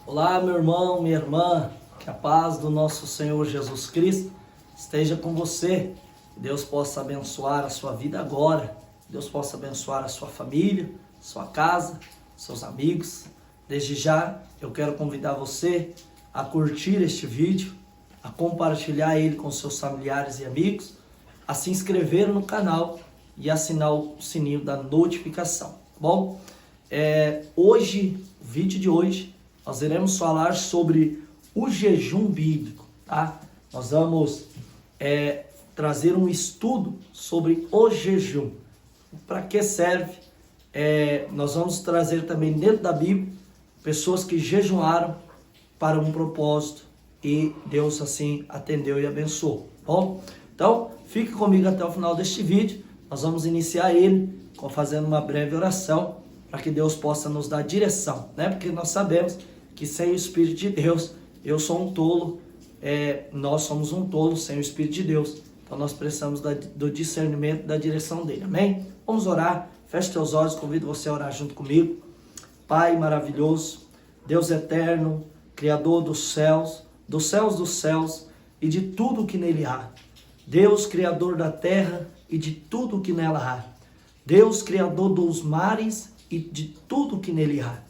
Olá, meu irmão, minha irmã, que a paz do nosso Senhor Jesus Cristo esteja com você. Deus possa abençoar a sua vida agora. Deus possa abençoar a sua família, sua casa, seus amigos. Desde já, eu quero convidar você a curtir este vídeo, a compartilhar ele com seus familiares e amigos, a se inscrever no canal e assinar o sininho da notificação, tá bom? Hoje, o vídeo de hoje, nós iremos falar sobre o jejum bíblico, tá? Nós vamos trazer um estudo sobre o jejum. Para que serve? Nós vamos trazer também dentro da Bíblia pessoas que jejuaram para um propósito e Deus assim atendeu e abençoou, tá bom? Então, fique comigo até o final deste vídeo. Nós vamos iniciar ele fazendo uma breve oração para que Deus possa nos dar direção, né? Porque nós sabemos que sem o Espírito de Deus, eu sou um tolo, nós somos um tolo sem o Espírito de Deus. Então nós precisamos do discernimento, da direção dele, amém? Vamos orar, feche teus olhos, convido você a orar junto comigo. Pai maravilhoso, Deus eterno, Criador dos céus dos céus e de tudo que nele há. Deus Criador da terra e de tudo que nela há. Deus Criador dos mares e de tudo que nele há.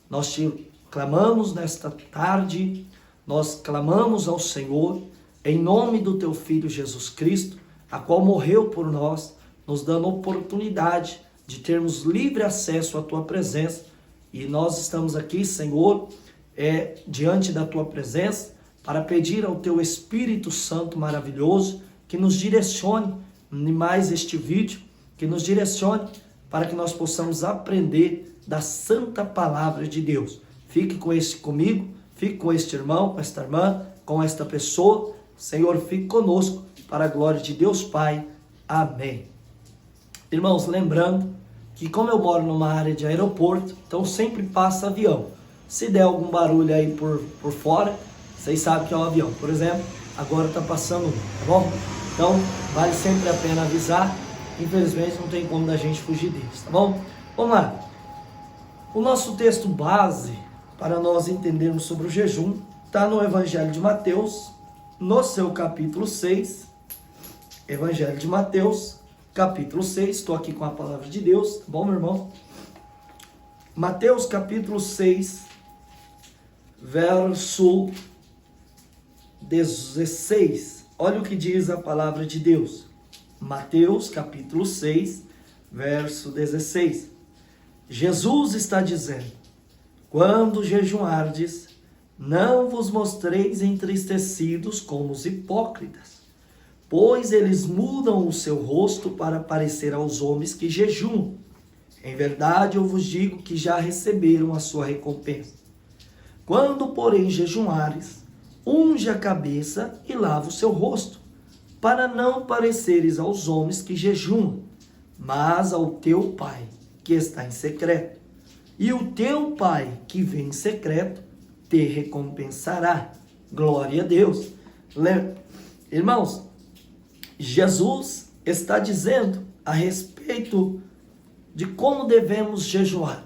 Nós te clamamos nesta tarde, nós clamamos ao Senhor, em nome do teu Filho Jesus Cristo, a qual morreu por nós, nos dando oportunidade de termos livre acesso à tua presença. E nós estamos aqui, Senhor, diante da tua presença, para pedir ao teu Espírito Santo maravilhoso, que nos direcione em mais este vídeo, que nos direcione para que nós possamos aprender da santa palavra de Deus. Fique comigo, fique com este irmão, com esta irmã, com esta pessoa. Senhor, fique conosco, para a glória de Deus Pai. Amém. Irmãos, lembrando que como eu moro numa área de aeroporto, então sempre passa avião. Se der algum barulho aí por fora, vocês sabem que é um avião. Por exemplo, agora está passando um, tá bom? Então, vale sempre a pena avisar. Infelizmente, não tem como da gente fugir deles, tá bom? Vamos lá. O nosso texto base para nós entendermos sobre o jejum está no Evangelho de Mateus, no seu capítulo 6. Evangelho de Mateus, capítulo 6. Estou aqui com a palavra de Deus, tá bom, meu irmão? Mateus, capítulo 6, verso 16. Olha o que diz a palavra de Deus. Mateus, capítulo 6, verso 16. Jesus está dizendo: quando jejuardes, não vos mostreis entristecidos como os hipócritas, pois eles mudam o seu rosto para parecer aos homens que jejuam. Em verdade, eu vos digo que já receberam a sua recompensa. Quando, porém, jejuares, unge a cabeça e lava o seu rosto, para não pareceres aos homens que jejuam, mas ao teu Pai, que está em secreto. E o teu Pai, que vem em secreto, te recompensará. Glória a Deus. Irmãos, Jesus está dizendo a respeito de como devemos jejuar.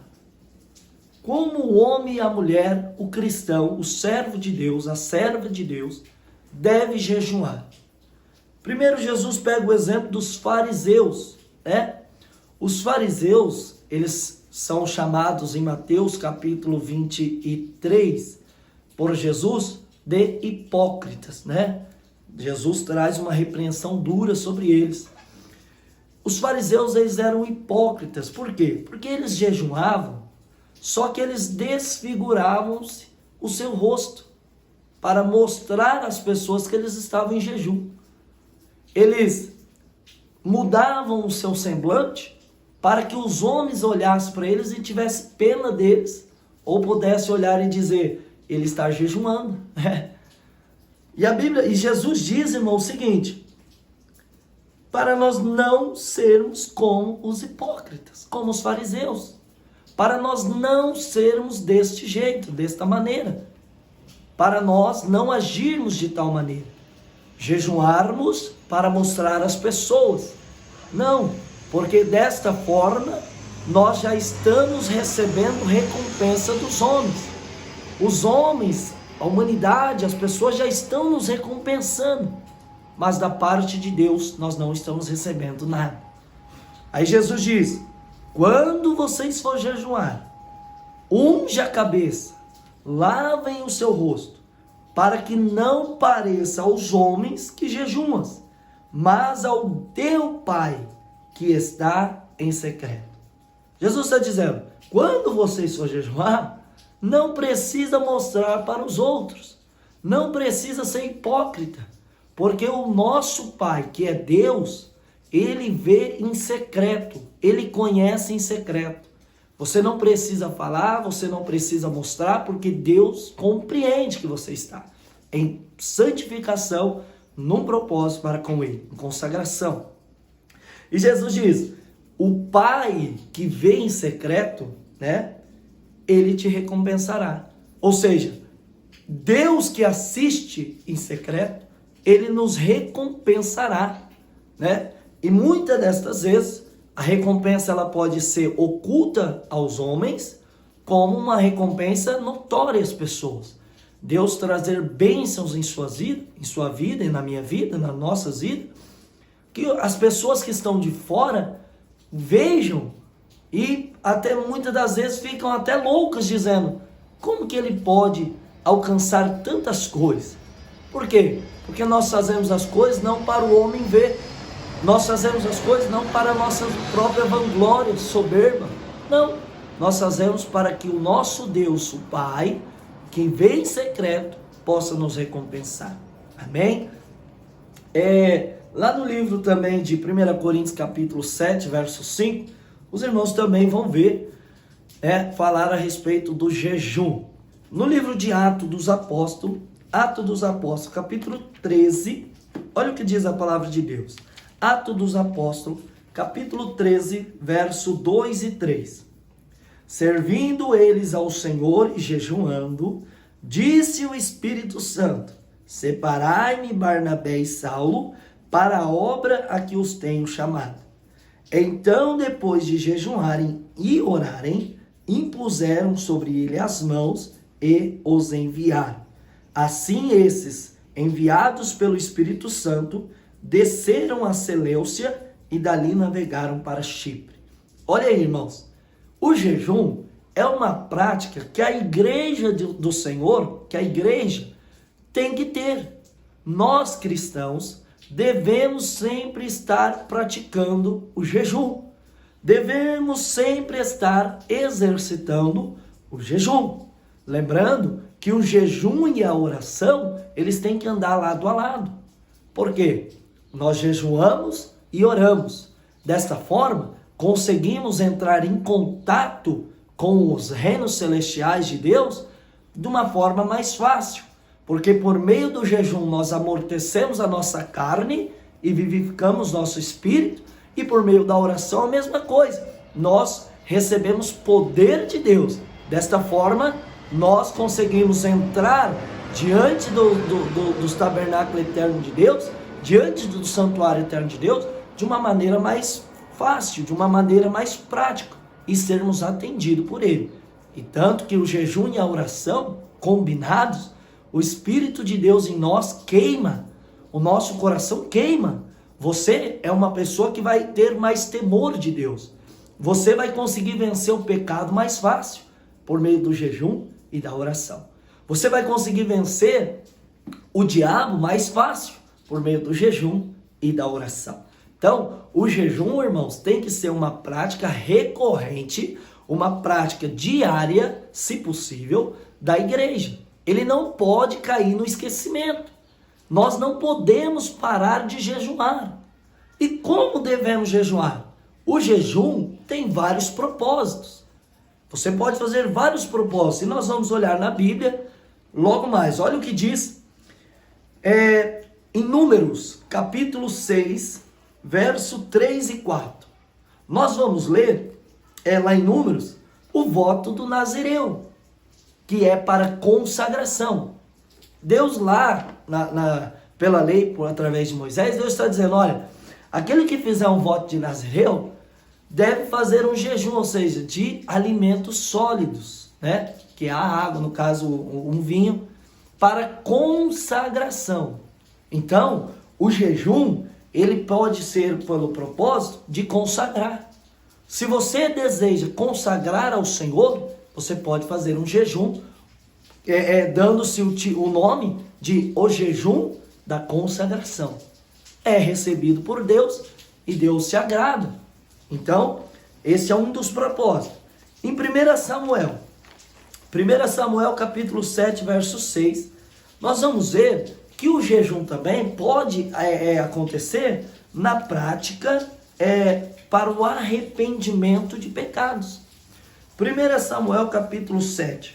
Como o homem e a mulher, o cristão, o servo de Deus, a serva de Deus, deve jejuar. Primeiro, Jesus pega o exemplo dos fariseus, né? Os fariseus, eles são chamados em Mateus capítulo 23, por Jesus, de hipócritas, né? Jesus traz uma repreensão dura sobre eles. Os fariseus, eles eram hipócritas. Por quê? Porque eles jejuavam, só que eles desfiguravam o seu rosto para mostrar às pessoas que eles estavam em jejum. Eles mudavam o seu semblante para que os homens olhassem para eles e tivessem pena deles, ou pudessem olhar e dizer: ele está jejuando. E a Bíblia, e Jesus diz, irmão, o seguinte: para nós não sermos como os hipócritas, como os fariseus, para nós não sermos deste jeito, desta maneira, para nós não agirmos de tal maneira, jejuarmos para mostrar às pessoas. Não, porque desta forma nós já estamos recebendo recompensa dos homens. Os homens, a humanidade, as pessoas já estão nos recompensando, mas da parte de Deus nós não estamos recebendo nada. Aí Jesus diz: quando vocês for jejuar, unge a cabeça, lavem o seu rosto, para que não pareça aos homens que jejuas, mas ao teu Pai que está em secreto. Jesus está dizendo: quando vocês for jejuar, não precisa mostrar para os outros, não precisa ser hipócrita, porque o nosso Pai, que é Deus, Ele vê em secreto, Ele conhece em secreto. Você não precisa falar, você não precisa mostrar, porque Deus compreende que você está em santificação, num propósito para com Ele, em consagração. E Jesus diz: o Pai que vê em secreto, né, Ele te recompensará. Ou seja, Deus que assiste em secreto, Ele nos recompensará, né? E muitas destas vezes, a recompensa ela pode ser oculta aos homens, como uma recompensa notória às pessoas. Deus trazer bênçãos em sua vida e na minha vida, nas nossas vidas, que as pessoas que estão de fora vejam e até muitas das vezes ficam até loucas, dizendo: como que ele pode alcançar tantas coisas? Por quê? Porque nós fazemos as coisas não para o homem ver, nós fazemos as coisas não para a nossa própria vanglória, soberba, não, nós fazemos para que o nosso Deus, o Pai, que vê em secreto, possa nos recompensar. Amém? Lá no livro também de 1 Coríntios capítulo 7, verso 5, os irmãos também vão ver, falar a respeito do jejum. No livro de Atos dos Apóstolos, capítulo 13, olha o que diz a palavra de Deus. Atos dos Apóstolos, capítulo 13, verso 2 e 3. Servindo eles ao Senhor e jejuando, disse o Espírito Santo: separai-me Barnabé e Saulo para a obra a que os tenho chamado. Então, depois de jejuarem e orarem, impuseram sobre ele as mãos e os enviaram. Assim esses, enviados pelo Espírito Santo, desceram a Seleucia e dali navegaram para Chipre. Olha aí, irmãos, o jejum é uma prática que a igreja do Senhor, que a igreja tem que ter. Nós cristãos devemos sempre estar praticando o jejum. Devemos sempre estar exercitando o jejum. Lembrando que o jejum e a oração, eles têm que andar lado a lado. Por quê? Nós jejuamos e oramos. Desta forma, conseguimos entrar em contato com os reinos celestiais de Deus de uma forma mais fácil. Porque por meio do jejum nós amortecemos a nossa carne e vivificamos nosso espírito. E por meio da oração a mesma coisa. Nós recebemos poder de Deus. Desta forma, nós conseguimos entrar diante dos tabernáculos eternos de Deus, diante do santuário eterno de Deus, de uma maneira mais fácil, de uma maneira mais prática, e sermos atendidos por Ele. E tanto que o jejum e a oração, combinados, o Espírito de Deus em nós queima, o nosso coração queima. Você é uma pessoa que vai ter mais temor de Deus. Você vai conseguir vencer o pecado mais fácil, por meio do jejum e da oração. Você vai conseguir vencer o diabo mais fácil, por meio do jejum e da oração. Então, o jejum, irmãos, tem que ser uma prática recorrente, uma prática diária, se possível, da igreja. Ele não pode cair no esquecimento. Nós não podemos parar de jejuar. E como devemos jejuar? O jejum tem vários propósitos. Você pode fazer vários propósitos. E nós vamos olhar na Bíblia logo mais. Olha o que diz em Números, capítulo 6, verso 3 e 4. Nós vamos ler lá em Números o voto do Nazireu, que é para consagração. Deus lá, pela lei, através de Moisés, Deus está dizendo: olha, aquele que fizer um voto de Nazireu deve fazer um jejum, ou seja, de alimentos sólidos. né? Que é a água, no caso um vinho, para consagração. Então, o jejum, ele pode ser pelo propósito de consagrar. Se você deseja consagrar ao Senhor, você pode fazer um jejum, dando-se o nome de o jejum da consagração. É recebido por Deus e Deus se agrada. Então, esse é um dos propósitos. Em 1 Samuel capítulo 7, verso 6, nós vamos ver que o jejum também pode acontecer na prática para o arrependimento de pecados. 1 Samuel capítulo 7,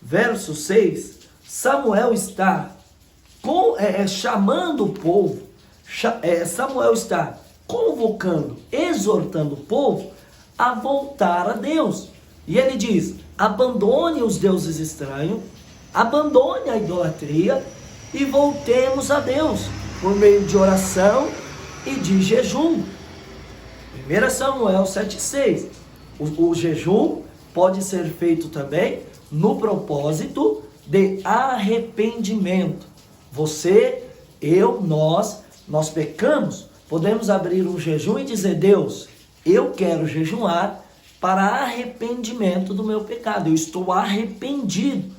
verso 6, Samuel está chamando o povo, Samuel está convocando, exortando o povo a voltar a Deus. E ele diz: abandone os deuses estranhos, abandone a idolatria e voltemos a Deus por meio de oração e de jejum. 1 Samuel 7,6. O jejum pode ser feito também no propósito de arrependimento. Você, eu, nós pecamos, podemos abrir um jejum e dizer: Deus, eu quero jejuar para arrependimento do meu pecado. Eu estou arrependido.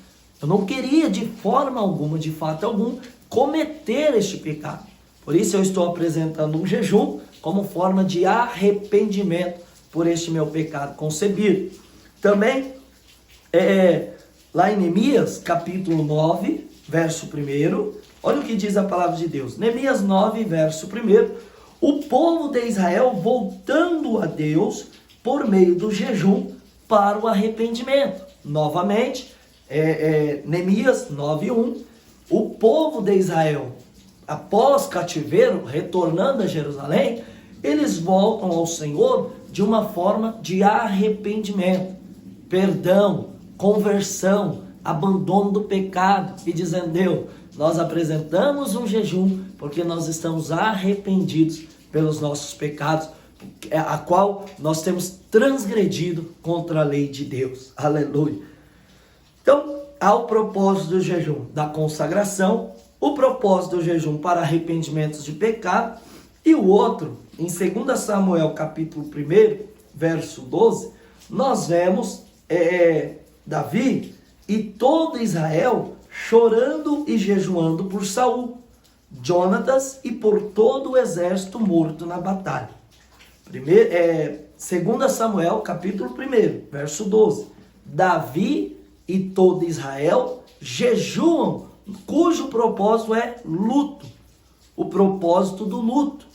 Eu não queria de forma alguma, de fato algum, cometer este pecado. Por isso eu estou apresentando um jejum como forma de arrependimento por este meu pecado concebido. Também, lá em Neemias, capítulo 9, verso 1, olha o que diz a palavra de Deus. Neemias 9, verso 1, o povo de Israel voltando a Deus por meio do jejum para o arrependimento. Novamente, Neemias 9:1, o povo de Israel, após cativeiro, retornando a Jerusalém, eles voltam ao Senhor de uma forma de arrependimento, perdão, conversão, abandono do pecado, e dizendo: Deus, nós apresentamos um jejum porque nós estamos arrependidos pelos nossos pecados, a qual nós temos transgredido contra a lei de Deus. Aleluia. Então, há o propósito do jejum da consagração, o propósito do jejum para arrependimentos de pecado, e o outro, em 2 Samuel capítulo 1, verso 12, nós vemos Davi e todo Israel chorando e jejuando por Saul, Jonatas e por todo o exército morto na batalha. 2 Samuel capítulo 1, verso 12, Davi e todo Israel jejuam, cujo propósito é luto, o propósito do luto.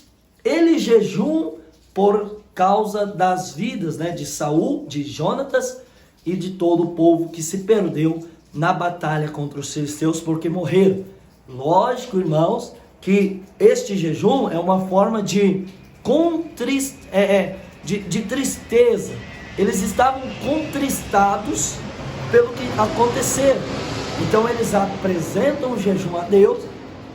Eles jejuam por causa das vidas, de Saul, de Jonatas e de todo o povo que se perdeu na batalha contra os filisteus porque morreram. Lógico, irmãos, que este jejum é uma forma de tristeza. Eles estavam contristados pelo que aconteceu. Então eles apresentam o jejum a Deus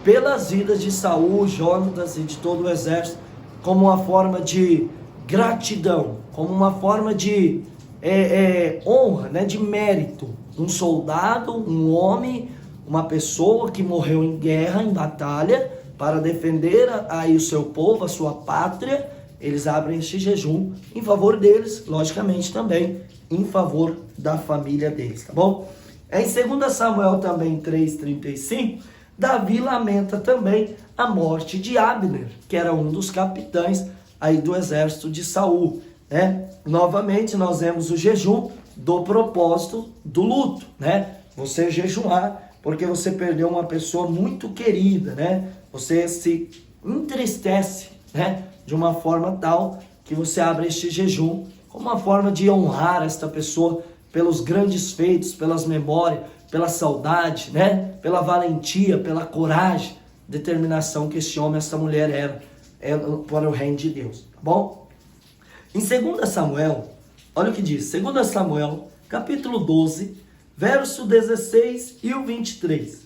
pelas vidas de Saul, Jonatas e de todo o exército, como uma forma de gratidão, como uma forma de honra, de mérito. Um soldado, um homem, uma pessoa que morreu em guerra, em batalha, para defender aí o seu povo, a sua pátria. Eles abrem este jejum em favor deles, logicamente também em favor da família deles, tá bom? Em 2 Samuel também 3,35, Davi lamenta também a morte de Abner, que era um dos capitães aí do exército de Saul, Novamente nós vemos o jejum do propósito do luto, Você jejuar porque você perdeu uma pessoa muito querida, Você se entristece, de uma forma tal que você abre este jejum como uma forma de honrar esta pessoa pelos grandes feitos, pelas memórias, pela saudade, pela valentia, pela coragem, determinação que esse homem, essa mulher era para o reino de Deus, tá bom? Em 2 Samuel, olha o que diz, 2 Samuel, capítulo 12, verso 16 e o 23.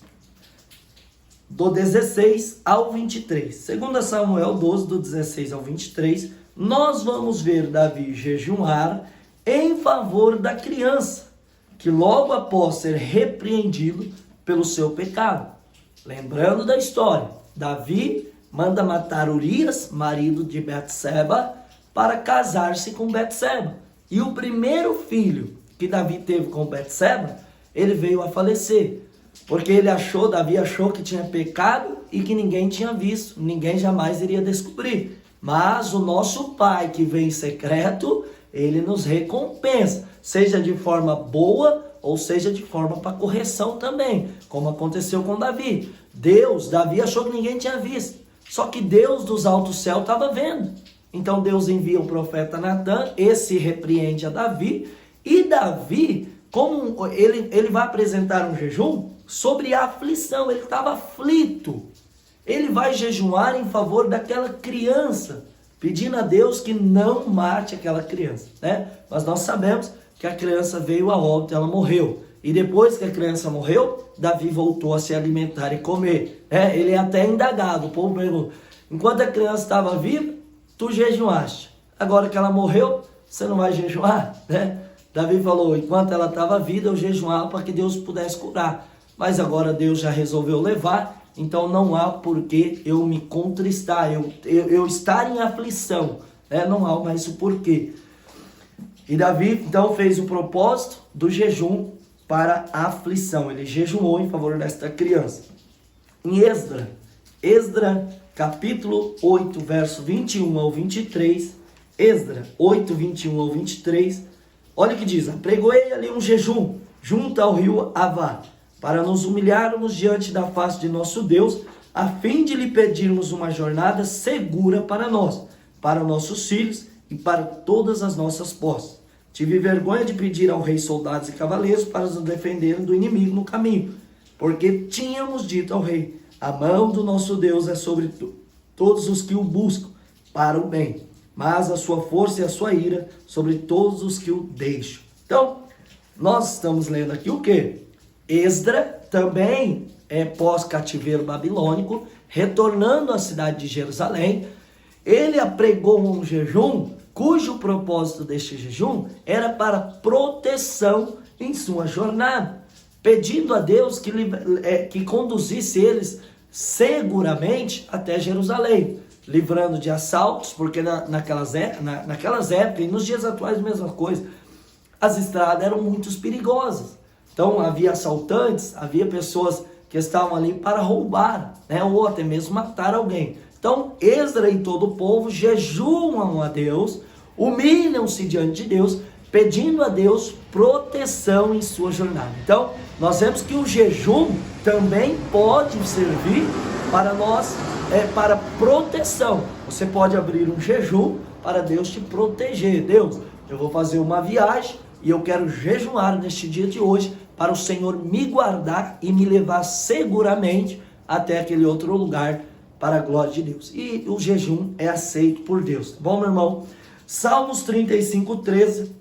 Do 16 ao 23. 2 Samuel 12, do 16 ao 23, nós vamos ver Davi jejuar em favor da criança que logo após ser repreendido pelo seu pecado. Lembrando da história, Davi manda matar Urias, marido de Betseba, para casar-se com Betseba. E o primeiro filho que Davi teve com Betseba, ele veio a falecer. Porque Davi achou que tinha pecado e que ninguém tinha visto, ninguém jamais iria descobrir. Mas o nosso Pai que vem em secreto, ele nos recompensa, seja de forma boa ou seja de forma para correção também, como aconteceu com Davi. Davi achou que ninguém tinha visto, só que Deus dos altos céus estava vendo. Então Deus envia o profeta Natan, esse repreende a Davi, e Davi, como ele vai apresentar um jejum sobre a aflição, ele estava aflito. Ele vai jejuar em favor daquela criança, pedindo a Deus que não mate aquela criança, né? Mas nós sabemos que a criança veio a óbito, ela morreu. E depois que a criança morreu, Davi voltou a se alimentar e comer. Ele é até indagado, o povo pergunta, enquanto a criança estava viva, tu jejuaste. Agora que ela morreu, você não vai jejuar, né? Davi falou, enquanto ela estava viva, eu jejuava para que Deus pudesse curar. Mas agora Deus já resolveu levar, então não há por que eu me contristar, eu estar em aflição, né? Não há mais o porquê. E Davi então fez o propósito do jejum para a aflição, ele jejuou em favor desta criança. Em Esdra capítulo 8, verso 21 ao 23, Esdra 8, 21 ao 23, olha o que diz, apregoei ali um jejum junto ao rio Avá, para nos humilharmos diante da face de nosso Deus, a fim de lhe pedirmos uma jornada segura para nós, para nossos filhos e para todas as nossas posses. Tive vergonha de pedir ao rei soldados e cavaleiros para nos defenderem do inimigo no caminho, porque tínhamos dito ao rei, a mão do nosso Deus é sobre todos os que o buscam para o bem, mas a sua força e a sua ira sobre todos os que o deixam. Então, nós estamos lendo aqui o quê? Esdra também é pós-cativeiro babilônico, retornando à cidade de Jerusalém. Ele apregou um jejum, cujo propósito deste jejum era para proteção em sua jornada, pedindo a Deus que conduzisse eles seguramente até Jerusalém, livrando de assaltos, porque naquelas épocas, e nos dias atuais a mesma coisa, as estradas eram muito perigosas. Então havia assaltantes, havia pessoas que estavam ali para roubar, né, ou até mesmo matar alguém. Então Esdra e todo o povo jejuam a Deus, humilham-se diante de Deus, pedindo a Deus proteção em sua jornada. Então nós vemos que o jejum também pode servir para nós, para proteção. Você pode abrir um jejum para Deus te proteger. Deus, eu vou fazer uma viagem e eu quero jejuar neste dia de hoje para o Senhor me guardar e me levar seguramente até aquele outro lugar para a glória de Deus. E o jejum é aceito por Deus, tá bom, meu irmão? Salmos 35:13,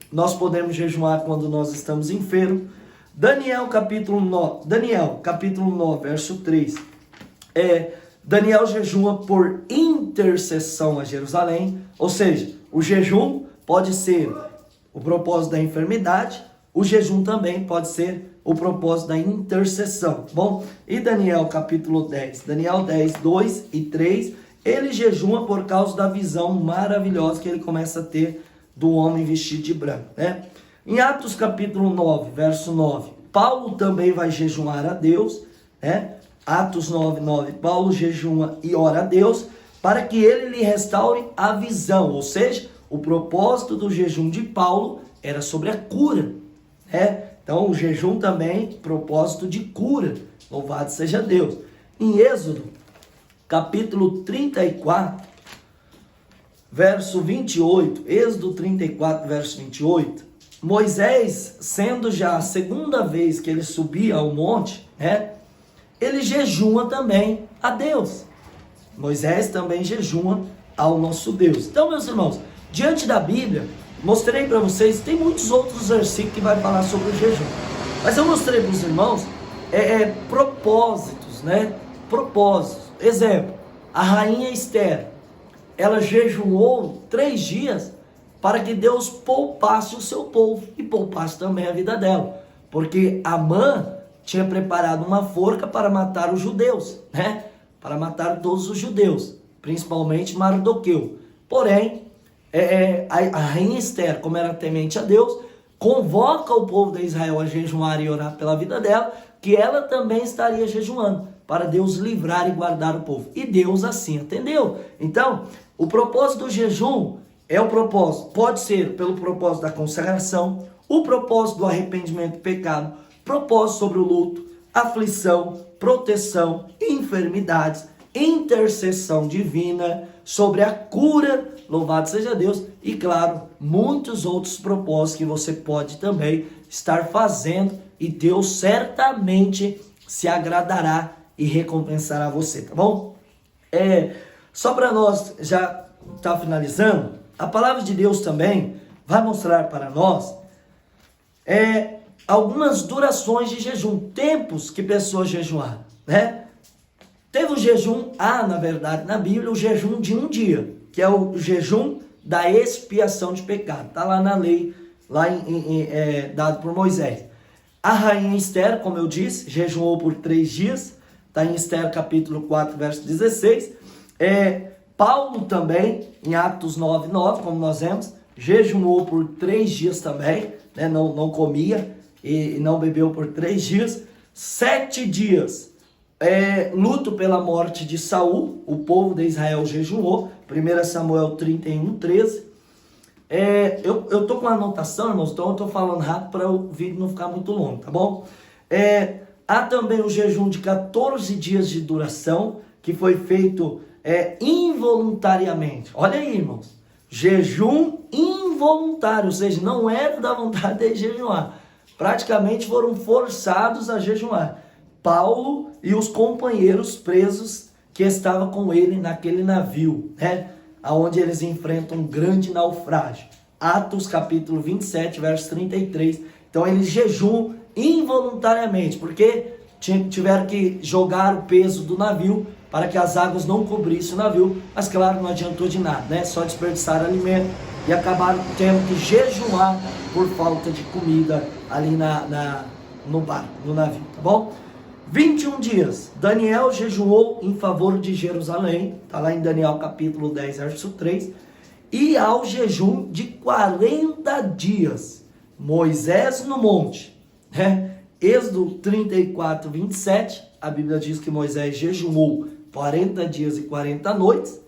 nós podemos jejuar quando nós estamos enfermos. Daniel capítulo 9, verso 3, Daniel jejua por intercessão a Jerusalém, ou seja, o jejum pode ser o propósito da enfermidade, o jejum também pode ser o propósito da intercessão, bom? E Daniel capítulo 10, Daniel 10, 2 e 3, ele jejua por causa da visão maravilhosa que ele começa a ter do homem vestido de branco, né? Em Atos capítulo 9, verso 9, Paulo também vai jejuar a Deus, né? Atos 9, 9, Paulo jejua e ora a Deus para que ele lhe restaure a visão, ou seja, o propósito do jejum de Paulo era sobre a cura, né? Então o jejum também, propósito de cura, louvado seja Deus. Em Êxodo, capítulo 34, verso 28, Êxodo 34, verso 28, Moisés, sendo já a segunda vez que ele subia ao monte, né? Ele jejua também a Deus. Moisés também jejua ao nosso Deus. Então, meus irmãos, diante da Bíblia, mostrei para vocês, tem muitos outros versículos que vai falar sobre o jejum. Mas eu mostrei para os irmãos propósitos, né? Propósitos. Exemplo, a rainha Esther, ela jejuou 3 dias para que Deus poupasse o seu povo e poupasse também a vida dela. Porque Amã tinha preparado uma forca para matar os judeus, né? Para matar todos os judeus, principalmente Mardoqueu. Porém, a rainha Esther, como era temente a Deus, convoca o povo de Israel a jejuar e orar pela vida dela, que ela também estaria jejuando, para Deus livrar e guardar o povo. E Deus assim atendeu. Então, o propósito do jejum é o propósito, pode ser pelo propósito da consagração, o propósito do arrependimento do pecado, propósito sobre o luto, aflição, proteção, enfermidades, intercessão divina, sobre a cura, louvado seja Deus, e claro, muitos outros propósitos que você pode também estar fazendo, e Deus certamente se agradará e recompensará você, tá bom? Só para nós já estar finalizando, a palavra de Deus também vai mostrar para nós algumas durações de jejum, tempos que pessoas jejuaram, né? Teve o jejum, na verdade, na Bíblia, o jejum de um dia, que é o jejum da expiação de pecado. Está lá na lei, dado por Moisés. A rainha Esther, como eu disse, jejuou por 3 dias. Está em Esther capítulo 4, verso 16. Paulo também, em Atos 9:9, como nós vemos, jejuou por 3 dias também, né? Não comia e não bebeu por 3 dias. 7 dias. Luto pela morte de Saul, o povo de Israel jejuou, 1 Samuel 31:13. Eu tô com a anotação, irmãos, então eu tô falando rápido para o vídeo não ficar muito longo, tá bom? Há também o jejum de 14 dias de duração, que foi feito involuntariamente. Olha aí, irmãos, jejum involuntário, ou seja, não era da vontade de jejuar, praticamente foram forçados a jejuar. Paulo e os companheiros presos que estavam com ele naquele navio, né? Onde eles enfrentam um grande naufrágio. Atos capítulo 27, verso 33. Então eles jejuam involuntariamente, porque tiveram que jogar o peso do navio para que as águas não cobrissem o navio. Mas claro, não adiantou de nada, né? Só desperdiçaram alimento e acabaram tendo que jejuar por falta de comida ali no barco, no navio, tá bom? 21 dias, Daniel jejuou em favor de Jerusalém, está lá em Daniel capítulo 10, verso 3, e ao jejum de 40 dias, Moisés no monte, né? Êxodo 34, 27, a Bíblia diz que Moisés jejuou 40 dias e 40 noites,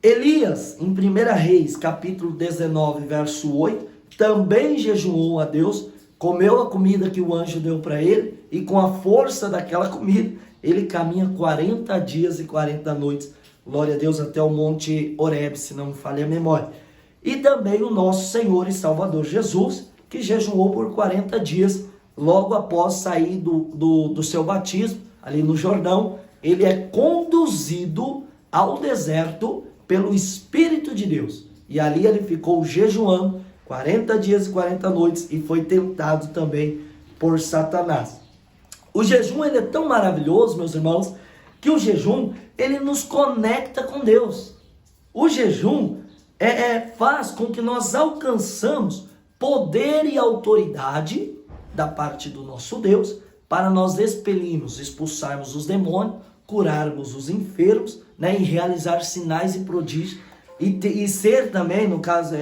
Elias, em 1 Reis, capítulo 19, verso 8, também jejuou a Deus, comeu a comida que o anjo deu para ele, e com a força daquela comida, ele caminha 40 dias e 40 noites, glória a Deus, até o monte Horebe, se não me falha a memória. E também o nosso Senhor e Salvador Jesus, que jejuou por 40 dias, logo após sair do seu batismo, ali no Jordão, ele é conduzido ao deserto pelo Espírito de Deus. E ali ele ficou jejuando 40 dias e 40 noites e foi tentado também por Satanás. O jejum ele é tão maravilhoso, meus irmãos, que o jejum ele nos conecta com Deus. O jejum faz com que nós alcançamos poder e autoridade da parte do nosso Deus para nós expelirmos, expulsarmos os demônios, curarmos os enfermos, né, e realizar sinais e prodígios. E ser também, no caso,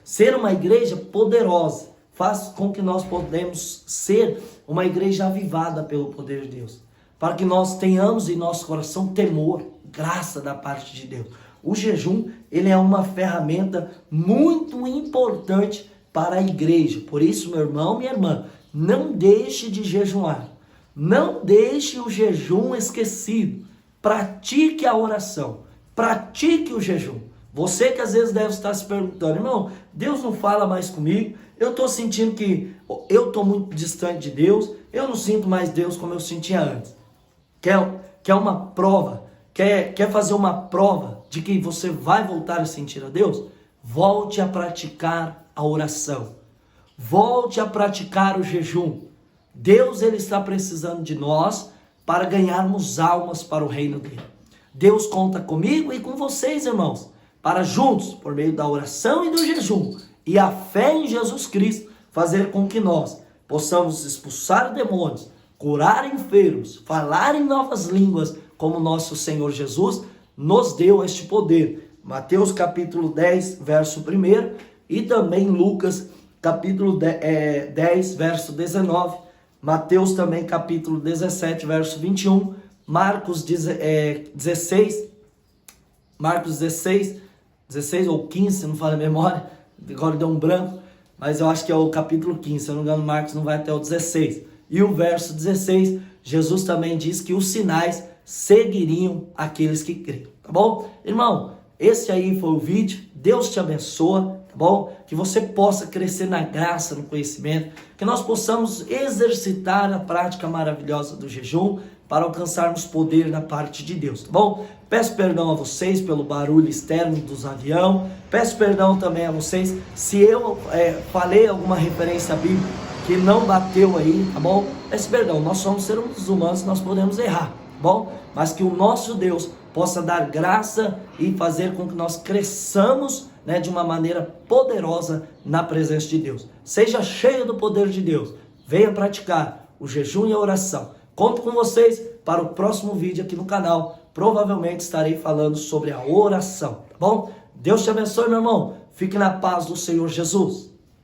ser uma igreja poderosa, faz com que nós podemos ser uma igreja avivada pelo poder de Deus. Para que nós tenhamos em nosso coração temor, graça da parte de Deus. O jejum, ele é uma ferramenta muito importante para a igreja. Por isso, meu irmão, minha irmã, não deixe de jejuar. Não deixe o jejum esquecido. Pratique a oração. Pratique o jejum. Você que às vezes deve estar se perguntando, irmão, Deus não fala mais comigo, eu estou sentindo que eu estou muito distante de Deus, eu não sinto mais Deus como eu sentia antes. Quer uma prova? Quer fazer uma prova de que você vai voltar a sentir a Deus? Volte a praticar a oração. Volte a praticar o jejum. Deus ele está precisando de nós para ganharmos almas para o reino dele. Deus conta comigo e com vocês, irmãos, para juntos, por meio da oração e do jejum e a fé em Jesus Cristo, fazer com que nós possamos expulsar demônios, curar enfermos, falar em novas línguas, como nosso Senhor Jesus nos deu este poder. Mateus capítulo 10, verso 1 e também Lucas capítulo 10, verso 19. Mateus também capítulo 17, verso 21. Marcos 16 ou 15, se não falo a memória, agora deu um branco, mas eu acho que é o capítulo 15, se eu não me engano, Marcos não vai até o 16. E o verso 16, Jesus também diz que os sinais seguiriam aqueles que creem, tá bom? Irmão, esse aí foi o vídeo, Deus te abençoa, tá bom? Que você possa crescer na graça, no conhecimento, que nós possamos exercitar a prática maravilhosa do jejum para alcançarmos poder na parte de Deus, tá bom? Peço perdão a vocês pelo barulho externo dos aviões, peço perdão também a vocês se eu falei alguma referência bíblica que não bateu aí, tá bom? Peço perdão, nós somos seres humanos, nós podemos errar, tá bom? Mas que o nosso Deus possa dar graça e fazer com que nós cresçamos, né, de uma maneira poderosa na presença de Deus. Seja cheio do poder de Deus, venha praticar o jejum e a oração. Conto com vocês para o próximo vídeo aqui no canal. Provavelmente estarei falando sobre a oração, tá bom? Deus te abençoe, meu irmão. Fique na paz do Senhor Jesus.